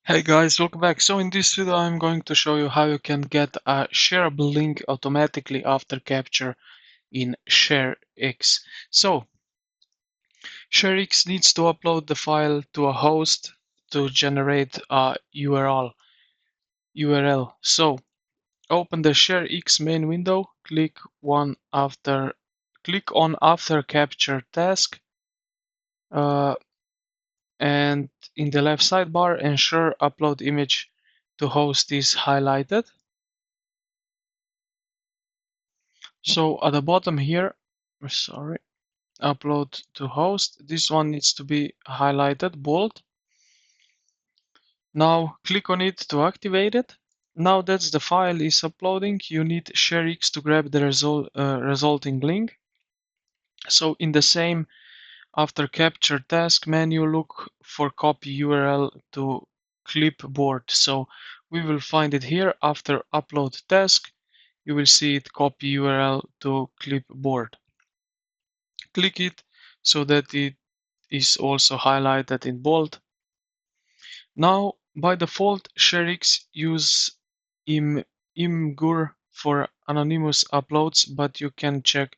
Hey guys, welcome back. So in this video I'm going to show you how you can get a shareable link automatically after capture in ShareX. So ShareX needs to upload the file to a host to generate a URL. So open the ShareX main window, click on after capture task, and in the left sidebar ensure upload image to host is highlighted. So at the bottom here, sorry, upload to host. This one needs to be highlighted, bold. Now click on it to activate it. Now that the file is uploading, you need ShareX to grab the resulting link. So in the same after capture task menu, look for copy URL to clipboard. So we will find it here after upload task. You will see it copy URL to clipboard. Click it so that it is also highlighted in bold. Now, by default, ShareX use imgur for anonymous uploads, but you can check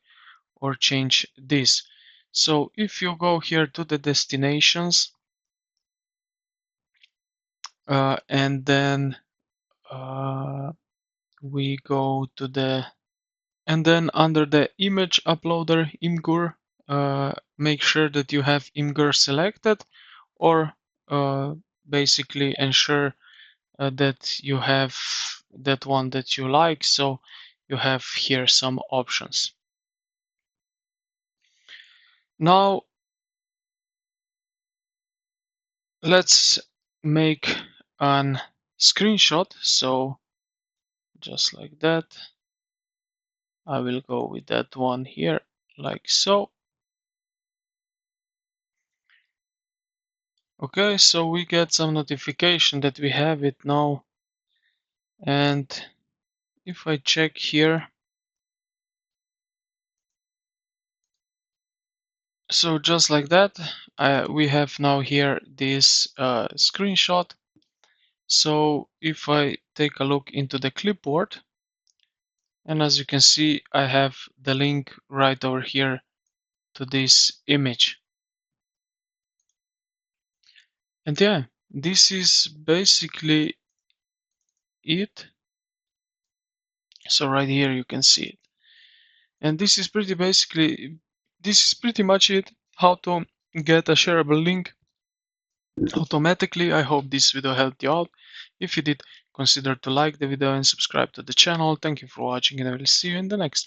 or change this. So if you go here to the destinations, and then we go to and then under the image uploader imgur, make sure that you have imgur selected, or basically ensure that you have that one that you like. So you have here some options. Now let's make an screenshot. So just like that, I will go with that one here, like so. Okay, so we get some notification that we have it now. And if I check here, so just like that, we have now here this screenshot. So if I take a look into the clipboard, and as you can see, I have the link right over here to this image. And yeah, this is basically it. So right here you can see it. And this is pretty much it, how to get a shareable link automatically. I hope this video helped you out. If you did, consider to like the video and subscribe to the channel. Thank you for watching, and I will see you in the next one.